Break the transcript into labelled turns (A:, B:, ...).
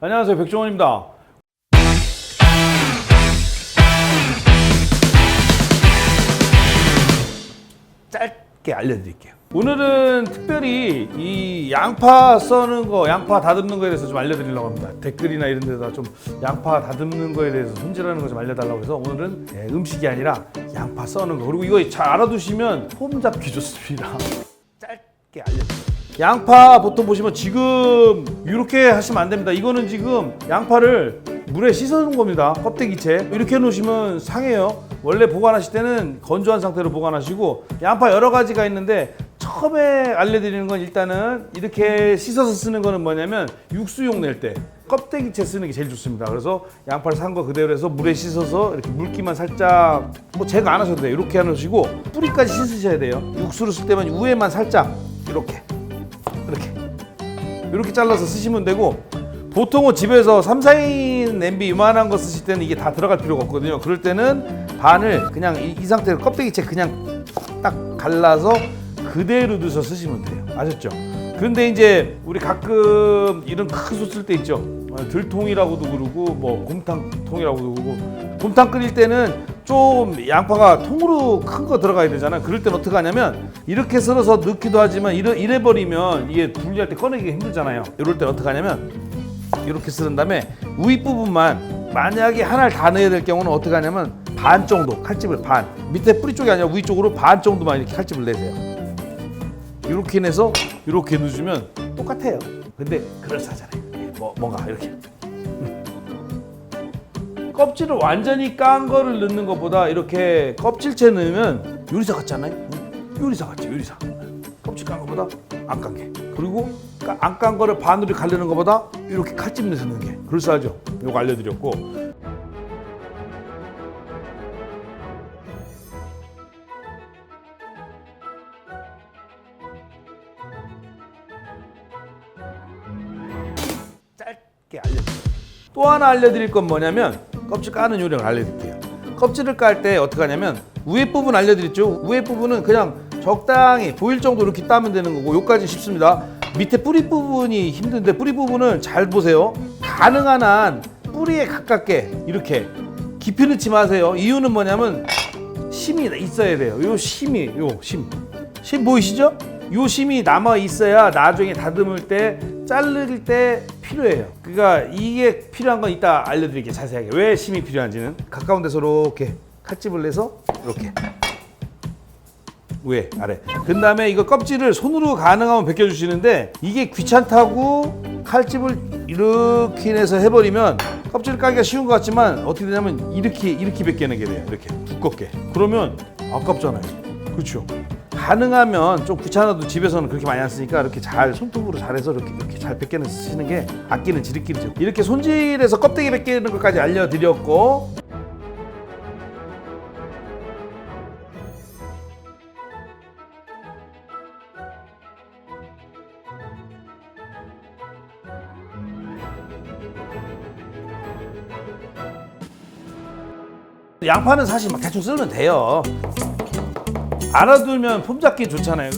A: 안녕하세요, 백종원입니다. 짧게 알려드릴게요. 오늘은 특별히 이 양파 써는 거, 양파 다듬는 거에 대해서 좀 알려드리려고 합니다. 댓글이나 이런 데다 좀 양파 다듬는 거에 대해서 손질하는 거 좀 알려달라고 해서 오늘은 음식이 아니라 양파 써는 거, 그리고 이거 잘 알아두시면 폼 잡기 좋습니다. 짧게 알려드릴게요. 양파 보통 보시면 지금 이렇게 하시면 안 됩니다. 이거는 지금 양파를 물에 씻어 놓은 겁니다. 껍데기채 이렇게 해놓으시면 상해요. 원래 보관하실 때는 건조한 상태로 보관하시고, 양파 여러 가지가 있는데 처음에 알려드리는 건 일단은 이렇게 씻어서 쓰는 거는 뭐냐면 육수용 낼 때 껍데기채 쓰는 게 제일 좋습니다. 그래서 양파를 산 거 그대로 해서 물에 씻어서 이렇게 물기만 살짝, 뭐 제거 안 하셔도 돼요. 이렇게 해놓으시고 뿌리까지 씻으셔야 돼요. 육수를 쓸 때만 위에만 살짝 이렇게 잘라서 쓰시면 되고, 보통은 집에서 3, 4인 냄비 이만한 거 쓰실 때는 이게 다 들어갈 필요가 없거든요. 그럴 때는 반을 그냥 이 상태로 껍데기채 그냥 딱 갈라서 그대로 넣어서 쓰시면 돼요. 아셨죠? 그런데 이제 우리 가끔 이런 큰 솥 쓸 때 있죠. 들통이라고도 그러고 뭐 곰탕통이라고도 그러고, 곰탕 끓일 때는 좀 양파가 통으로 큰 거 들어가야 되잖아요. 그럴 때는 어떻게 하냐면 이렇게 썰어서 넣기도 하지만 이래 버리면 이게 분리할 때 꺼내기가 힘들잖아요. 이럴 때는 어떻게 하냐면 이렇게 썰은 다음에 윗부분만, 만약에 하나를 다 넣어야 될 경우는 어떻게 하냐면 반 정도, 칼집을 반, 밑에 뿌리 쪽이 아니라 위쪽으로 반 정도만 이렇게 칼집을 내세요. 이렇게 내서 이렇게 넣어주면 똑같아요. 근데 그럴싸하잖아요. 뭔가 이렇게 껍질을 완전히 깐 거를 넣는 것보다 이렇게 껍질채 넣으면 요리사 같잖아요. 요리사 같죠, 요리사. 껍질 깐 거보다 안 깐 게, 그리고 안 깐 거를 반으로 가르는 것보다 이렇게 칼집 내서 넣는 게 그럴싸하죠. 요거 알려드렸고, 짧게 알려드릴게요. 또 하나 알려드릴 건 뭐냐면 껍질 까는 요령을 알려드릴게요. 껍질을 깔 때 어떻게 하냐면 위에 부분 알려드렸죠. 위에 부분은 그냥 적당히 보일 정도 이렇게 따면 되는 거고, 요까지 쉽습니다. 밑에 뿌리 부분이 힘든데 뿌리 부분은 잘 보세요. 가능한 한 뿌리에 가깝게 이렇게 깊이 넣지 마세요. 이유는 뭐냐면 심이 있어야 돼요. 요 심이, 심 보이시죠? 요 심이 남아 있어야 나중에 다듬을 때, 자를 때 필요해요. 그러니까 이게 필요한 건 이따 알려드릴게요. 자세하게 왜 심이 필요한지는. 가까운 데서 이렇게 칼집을 내서 이렇게 위에 아래, 그 다음에 이거 껍질을 손으로 가능하면 벗겨주시는데, 이게 귀찮다고 칼집을 이렇게 내서 해버리면 껍질 까기가 쉬운 것 같지만 어떻게 되냐면 이렇게 벗겨내게 돼요. 이렇게 두껍게. 그러면 아깝잖아요. 그렇죠? 가능하면, 좀 귀찮아도 집에서는 그렇게 많이 안 쓰니까 이렇게 잘 손톱으로 잘해서 이렇게 잘 벗겨내서 쓰시는 게 아끼는 지름길이죠. 이렇게 손질해서 껍데기 벗기는 것까지 알려드렸고, 양파는 사실 막 대충 썰면 돼요. 알아두면 폼 잡기 좋잖아요.